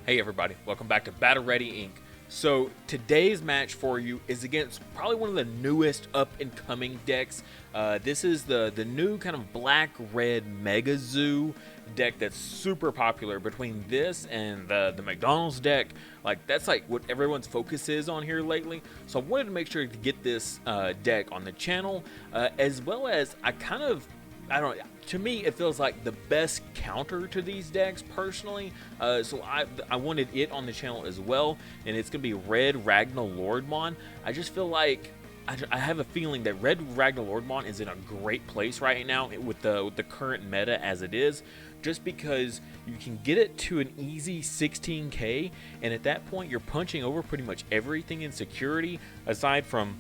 Hey everybody, welcome back to Battle Ready Inc. So today's match for you is against probably one of the newest up-and-coming decks. This is the new kind of black-red Mega Zoo deck that's super popular. Between this and the McDonald's deck, that's what everyone's focus is on here lately. So I wanted to make sure to get this deck on the channel, as well as to me, it feels like the best counter to these decks, personally. So I wanted it on the channel as well, and it's going to be Red Ragnaloardmon. I just feel like I have a feeling that Red Ragnaloardmon is in a great place right now with the current meta as it is, just because you can get it to an easy 16k, and at that point you're punching over pretty much everything in security, aside from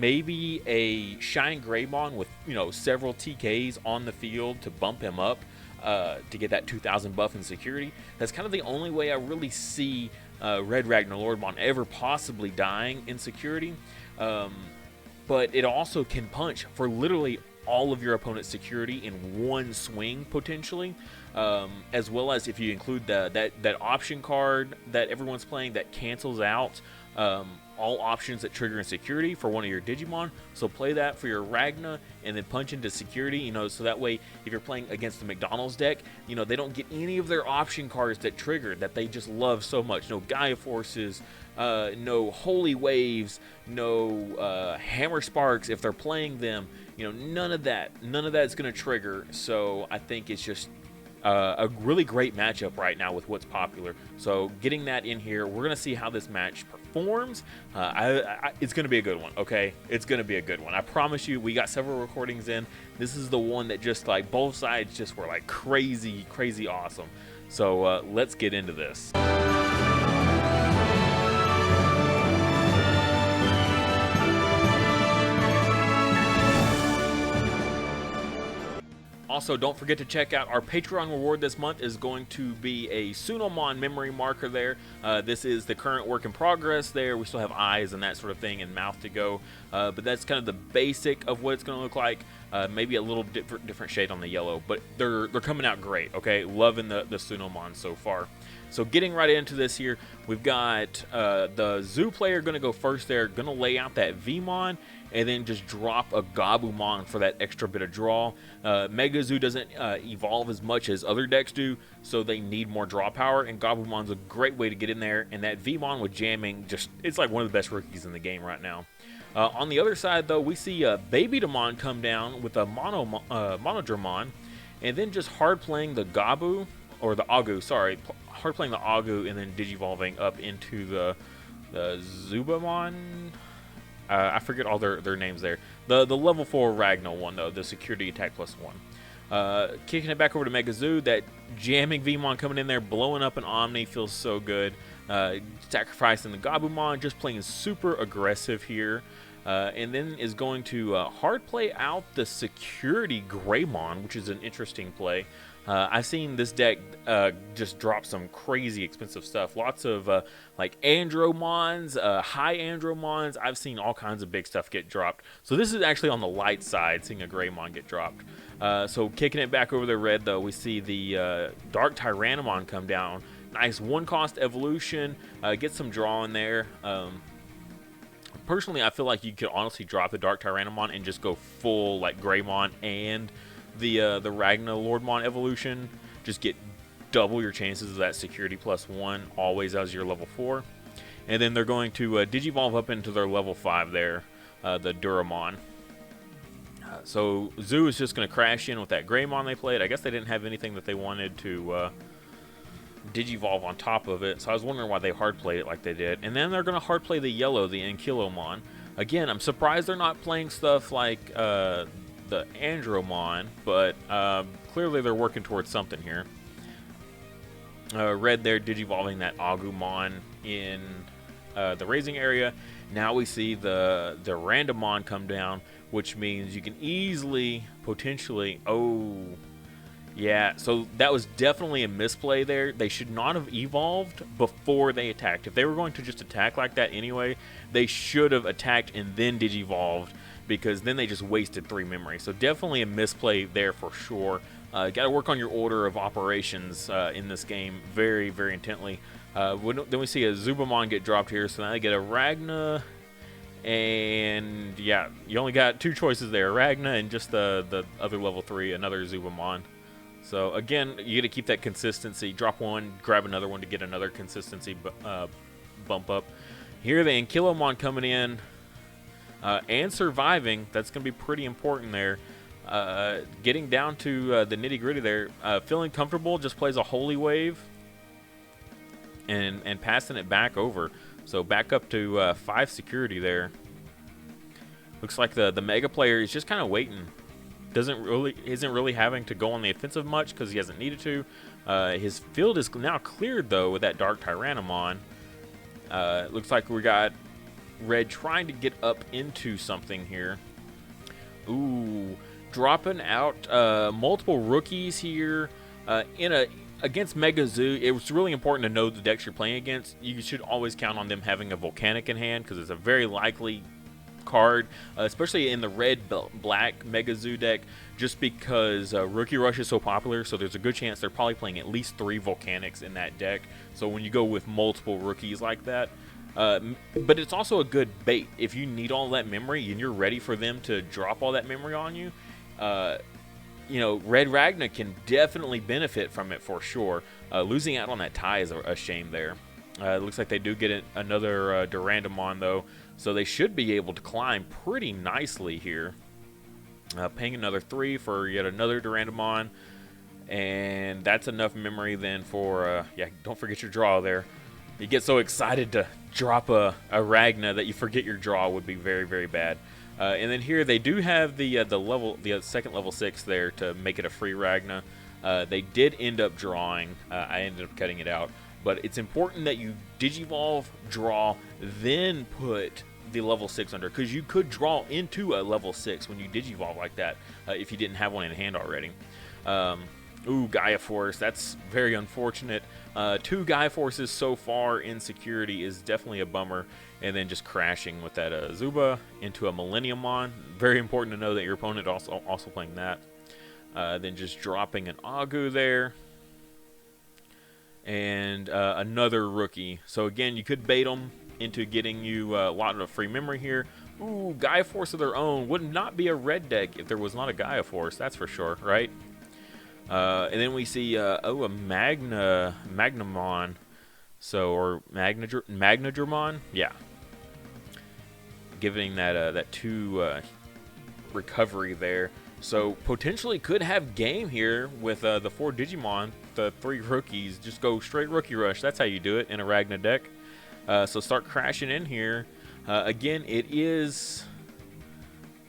maybe a Shine Greymon with several TKs on the field to bump him up to get that 2000 buff in security. That's kind of the only way I really see Red Ragnaloardmon ever possibly dying in security. But it also can punch for literally all of your opponent's security in one swing potentially, as well as if you include that option card that everyone's playing that cancels out all options that trigger in security for one of your Digimon. So play that for your Ragna and then punch into security, so that way if you're playing against the McDonald's deck, they don't get any of their option cards that trigger that they just love so much. No Gaia Forces, no Holy Waves, no Hammer Sparks if they're playing them. None of that is going to trigger. So I think it's just a really great matchup right now with what's popular. So getting that in here, we're going to see how this match performs. It's going to be a good one, okay? It's going to be a good one. I promise you, we got several recordings in. This is the one that just both sides just were crazy awesome. So let's get into this. Also, don't forget to check out our Patreon reward this month is going to be a Sunomon memory marker there. This is the current work in progress there. We still have eyes and that sort of thing and mouth to go. But that's kind of the basic of what it's going to look like. Maybe a little different shade on the yellow. But they're coming out great, okay? Loving the Sunomon so far. So getting right into this here, we've got the Zoo player going to go first there. Going to lay out that Vmon and then just drop a Gabumon for that extra bit of draw. Mega Zoo doesn't evolve as much as other decks do, so they need more draw power, and Gabumon's a great way to get in there, and that Vmon with jamming, it's like one of the best rookies in the game right now. On the other side, though, we see LadyDevimon come down with a Monodramon, and then just hard playing the Gabu, or the Agu, sorry, hard playing the Agu, and then digivolving up into the Zubamon. I forget all their names there. The level 4 Ragnar one, though, the security attack +1. Kicking it back over to Mega Zoo, that jamming Vmon coming in there, blowing up an Omni feels so good. Sacrificing the Gabumon, just playing super aggressive here. And then is going to hard play out the security Greymon, which is an interesting play. I've seen this deck just drop some crazy expensive stuff. Lots of Andromons, high Andromons. I've seen all kinds of big stuff get dropped. So this is actually on the light side, seeing a Greymon get dropped. So kicking it back over the red, though, we see the Dark Tyrannomon come down. Nice one-cost evolution. Get some draw in there. Personally, I feel like you could honestly drop the Dark Tyrannomon and just go full Greymon and the Ragnaloardmon evolution. Just get double your chances of that security +1 always as your level 4. And then they're going to digivolve up into their level 5 there, the Duramon. So Zoo is just going to crash in with that Greymon they played. I guess they didn't have anything that they wanted to digivolve on top of it, so I was wondering why they hard played it like they did. And then they're going to hard play the yellow, the Ankylomon. Again, I'm surprised they're not playing stuff like the Andromon, but clearly they're working towards something here. Red there digivolving that Agumon in the raising area. Now we see the Randomon come down, which means you can easily, potentially, yeah, so that was definitely a misplay there. They should not have evolved before they attacked. If they were going to just attack like that anyway, they should have attacked and then digivolved, because then they just wasted 3 memory. So definitely a misplay there for sure. Got to work on your order of operations in this game very, very intently. Then we see a Zubamon get dropped here, so now they get a Ragna, and yeah, you only got 2 choices there, Ragna and just the other level 3, another Zubamon. So again, you got to keep that consistency. Drop one, grab another one to get another consistency bump up. Here the Ankylomon coming in and surviving. That's going to be pretty important there. Getting down to the nitty gritty there. Feeling comfortable, just plays a Holy Wave and passing it back over. So back up to 5 security there. Looks like the Mega player is just kind of waiting. Isn't really having to go on the offensive much because he hasn't needed to. His field is now cleared though with that Dark Tyrannomon. Looks like we got Red trying to get up into something here. Ooh, dropping out multiple rookies here against Mega Zoo. It was really important to know the decks you're playing against. You should always count on them having a Volcanic in hand because it's a very likely card, especially in the red-black Mega Zoo deck, just because Rookie Rush is so popular, so there's a good chance they're probably playing at least 3 Volcanics in that deck. So when you go with multiple rookies like that, but it's also a good bait. If you need all that memory and you're ready for them to drop all that memory on you, you know, Red Ragna can definitely benefit from it for sure. Losing out on that tie is a shame there. It looks like they do get another Durandamon though, so they should be able to climb pretty nicely here. Paying another 3 for yet another Durandamon, and that's enough memory then for, yeah, don't forget your draw there. You get so excited to drop a Ragna that you forget your draw would be very, very bad. And then here they do have the second level 6 there to make it a free Ragna. They did end up drawing. I ended up cutting it out. But it's important that you Digivolve, draw, then put the level 6 under, because you could draw into a level 6 when you Digivolve like that if you didn't have one in hand already. Ooh, Gaia Force, that's very unfortunate. 2 Gaia Forces so far in security is definitely a bummer. And then just crashing with that Zuba into a Millenniummon. Very important to know that your opponent also playing that. Then just dropping an Agu there. And another rookie. So again, you could bait them into getting you a lot of free memory here. Ooh, Gaia Force of their own. Would not be a red deck if there was not a Gaia Force, that's for sure, right? And then we see, a Magnamon. So, or Magnadramon? Yeah. Giving that 2 recovery there. So, potentially could have game here with the 4 Digimon, the 3 rookies. Just go straight Rookie Rush. That's how you do it in a Ragna deck. So, start crashing in here. Again, it is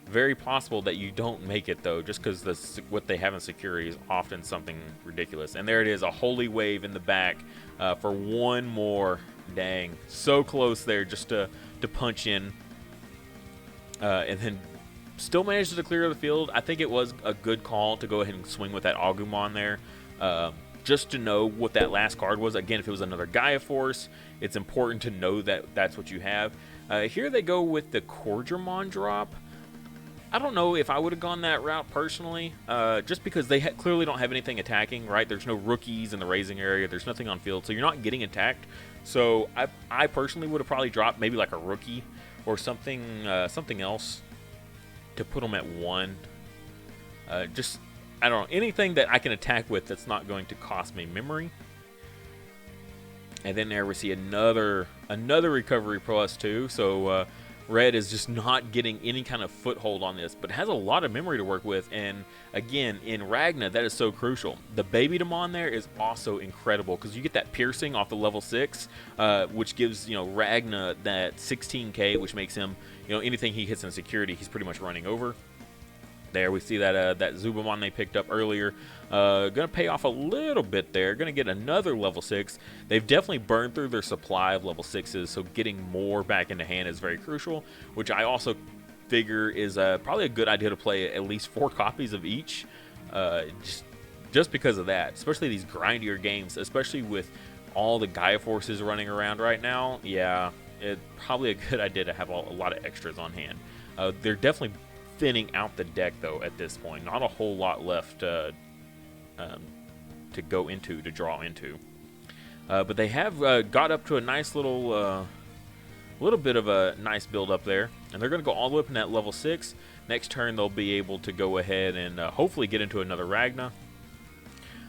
very possible that you don't make it, though, just because what they have in security is often something ridiculous. And there it is, a Holy Wave in the back for 1 more. Dang. So close there just to punch in. And then still manages to clear the field. I think it was a good call to go ahead and swing with that Agumon there. Just to know what that last card was. Again, if it was another Gaia Force, it's important to know that that's what you have. Here they go with the Cordramon drop. I don't know if I would have gone that route personally, just because they clearly don't have anything attacking, right? There's no rookies in the raising area. There's nothing on field, so you're not getting attacked. So I personally would have probably dropped maybe like a rookie or something else to put them at 1. Just, I don't know, anything that I can attack with that's not going to cost me memory. And then there we see another recovery plus 2. So Red is just not getting any kind of foothold on this, but has a lot of memory to work with. And again, in Ragna, that is so crucial. The Baby Demon there is also incredible because you get that piercing off the level 6, which gives, you know, Ragna that 16k, which makes him, you know, anything he hits in security, he's pretty much running over. There we see that that Zubamon they picked up earlier. Gonna pay off a little bit there. Gonna get another level 6. They've definitely burned through their supply of level 6s, so getting more back into hand is very crucial, which I also figure is probably a good idea to play at least 4 copies of each, just because of that. Especially these grindier games, especially with all the Gaia Forces running around right now. Yeah, it's probably a good idea to have a lot of extras on hand. They're definitely thinning out the deck though at this point. Not a whole lot left to go into, to draw into. But they have got up to a nice little bit of a nice build up there, and they're going to go all the way up in that level 6. Next turn they'll be able to go ahead and hopefully get into another Ragna.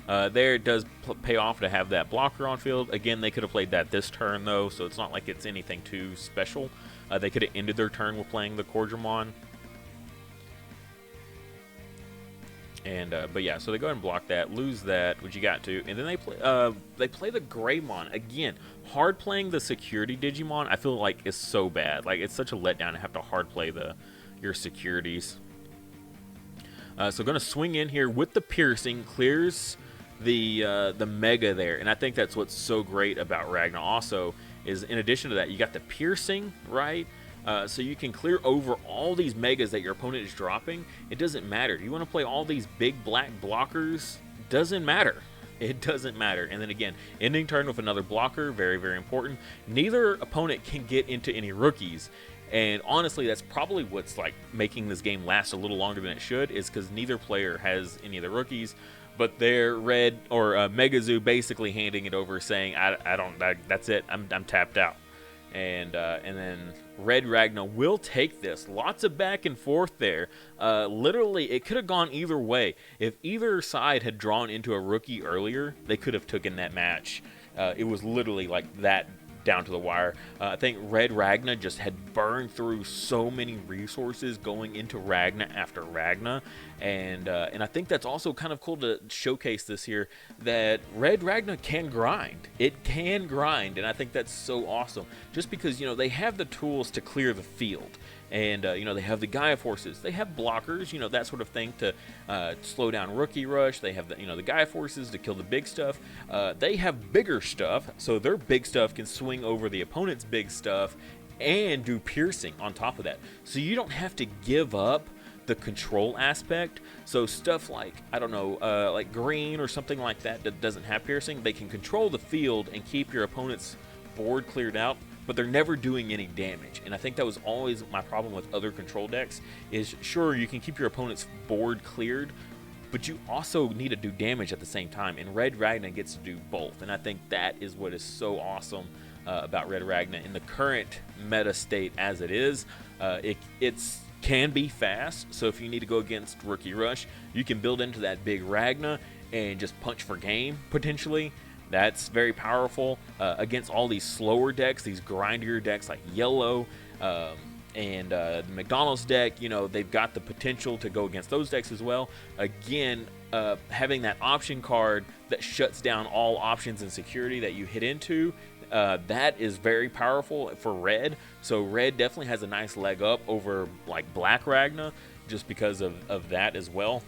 There it does pay off to have that blocker on field. Again, they could have played that this turn though, so it's not like it's anything too special. They could have ended their turn with playing the Cordramonn. And but yeah, so they go ahead and block that, lose that, which you got to, and then they play the Greymon again. Hard playing the security Digimon, I feel like is so bad. Like it's such a letdown to have to hard play your securities. So going to swing in here with the piercing, clears the Mega there, and I think that's what's so great about Ragna. Also, is in addition to that, you got the piercing, right? So you can clear over all these Megas that your opponent is dropping. It doesn't matter. You want to play all these big black blockers? Doesn't matter. It doesn't matter. And then again, ending turn with another blocker, very, very important. Neither opponent can get into any rookies. And honestly, that's probably what's like making this game last a little longer than it should, is because neither player has any of the rookies. But they're Red or Megazoo basically handing it over, saying, that's it. I'm tapped out. And then Red Ragna will take this. Lots of back and forth there. Literally, it could have gone either way. If either side had drawn into a rookie earlier, they could have taken that match. It was literally like that, down to the wire. I think Red Ragna just had burned through so many resources going into Ragna after Ragna, and I think that's also kind of cool to showcase this here, that Red Ragna can grind. It can grind, and I think that's so awesome. Just because, you know, they have the tools to clear the field. And, you know, they have the Gaia Forces. They have blockers, you know, that sort of thing to slow down Rookie Rush. They have, the, you know, the Gaia Forces to kill the big stuff. They have bigger stuff, so their big stuff can swing over the opponent's big stuff and do piercing on top of that. So you don't have to give up the control aspect. So stuff like, I don't know, like green or something like that that doesn't have piercing, they can control the field and keep your opponent's board cleared out, but they're never doing any damage. And I think that was always my problem with other control decks, is sure, you can keep your opponent's board cleared, but you also need to do damage at the same time, and Red Ragna gets to do both. And I think that is what is so awesome about Red Ragna in the current meta state as it is. It's can be fast, so if you need to go against Rookie Rush, you can build into that big Ragna and just punch for game, potentially. That's very powerful against all these slower decks, these grindier decks like Yellow and the McDonald's deck. You know, they've got the potential to go against those decks as well. Again, having that option card that shuts down all options and security that you hit into, that is very powerful for Red. So Red definitely has a nice leg up over like Black Ragna just because of that as well.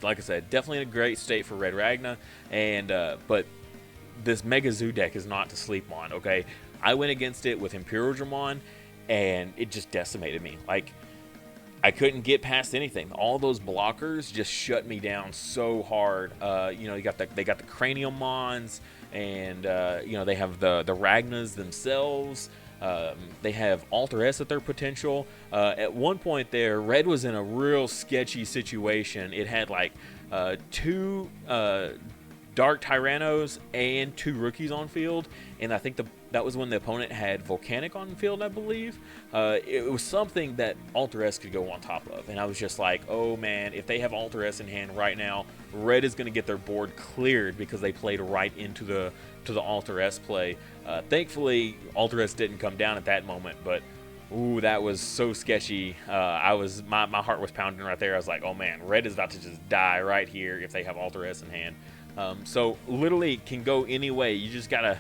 Like I said, definitely in a great state for Red Ragna, and but this Mega Zoo deck is not to sleep on, okay? I went against it with Imperial, and it just decimated me. Like, I couldn't get past anything. All those blockers just shut me down so hard. You know, they got the Cranialmons, and you know, they have the Ragnas themselves. They have Alter S at their potential. At one point there, Red was in a real sketchy situation. It had like 2 Dark Tyrannos and 2 rookies on field, and I think that was when the opponent had Volcanic on field, I believe. It was something that Alter S could go on top of, and I was just like, oh man, if they have Alter S in hand right now, Red is going to get their board cleared because they played right into the Alter S play. Thankfully, Alter S didn't come down at that moment, but ooh, that was so sketchy. My heart was pounding right there. I was like, oh man, Red is about to just die right here if they have Alter S in hand. So literally can go any way. You just gotta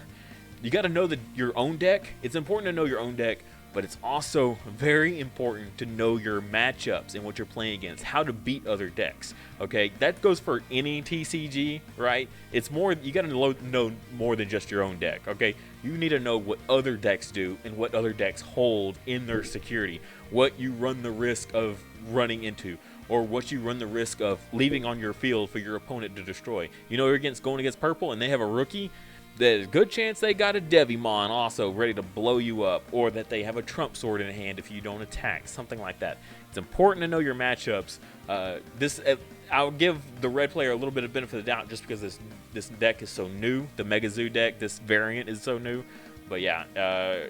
know your own deck. It's important to know your own deck, but it's also very important to know your matchups and what you're playing against, how to beat other decks. Okay, that goes for any TCG, right? It's more, you gotta know more than just your own deck. Okay, you need to know what other decks do and what other decks hold in their security, what you run the risk of running into, or what you run the risk of leaving on your field for your opponent to destroy. You know, you're going against purple and they have a rookie, there's a good chance they got a Devimon also ready to blow you up, or that they have a Trump Sword in hand if you don't attack, something like that. It's important to know your matchups. I'll give the red player a little bit of benefit of the doubt just because this deck is so new. The Mega Zoo deck, this variant is so new. But yeah,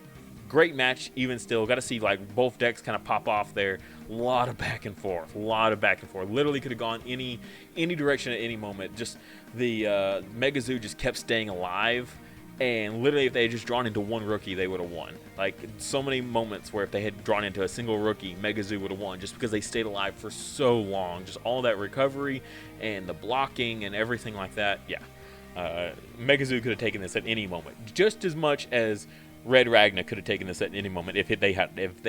great match even still. Got to see like both decks kind of pop off there. A lot of back and forth. A lot of back and forth. Literally could have gone any direction at any moment. Just the Mega Zoo just kept staying alive. And literally, if they had just drawn into one rookie, they would have won. Like, so many moments where if they had drawn into a single rookie, Mega Zoo would have won just because they stayed alive for so long. Just all that recovery and the blocking and everything like that. Yeah. Mega Zoo could have taken this at any moment. Just as much as Red Ragna could have taken this at any moment if they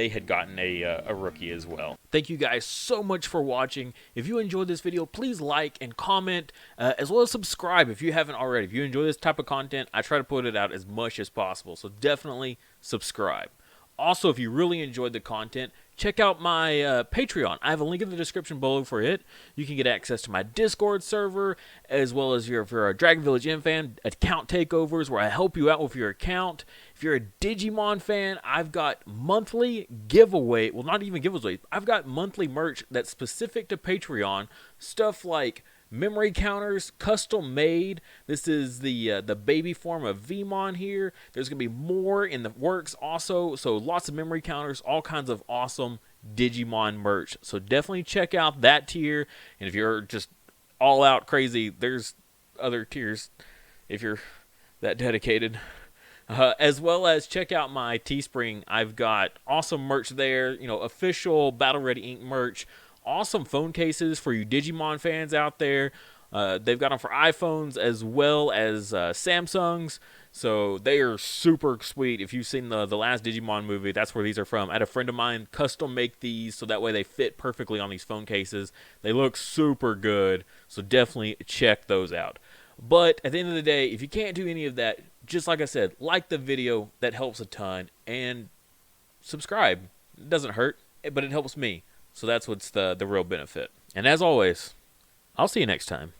had gotten a rookie as well. Thank you guys so much for watching. If you enjoyed this video, please like and comment, as well as subscribe if you haven't already. If you enjoy this type of content, I try to put it out as much as possible, so definitely subscribe. Also, if you really enjoyed the content, check out my Patreon. I have a link in the description below for it. You can get access to my Discord server, as well as if you're a Dragon Village Inn fan, account takeovers where I help you out with your account. If you're a Digimon fan, I've got monthly giveaway. Well, not even giveaways. I've got monthly merch that's specific to Patreon. Stuff like memory counters, custom made. This is the baby form of Vmon here. There's going to be more in the works also. So lots of memory counters, all kinds of awesome Digimon merch. So definitely check out that tier. And if you're just all out crazy, there's other tiers if you're that dedicated. As well as check out my Teespring. I've got awesome merch there. You know, official Battle Ready Ink merch. Awesome phone cases for you Digimon fans out there. They've got them for iPhones as well as Samsungs. So they are super sweet. If you've seen the last Digimon movie, that's where these are from. I had a friend of mine custom make these so that way they fit perfectly on these phone cases. They look super good. So definitely check those out. But at the end of the day, if you can't do any of that, just like I said, like the video. That helps a ton. And subscribe. It doesn't hurt, but it helps me. So that's what's the real benefit. And as always, I'll see you next time.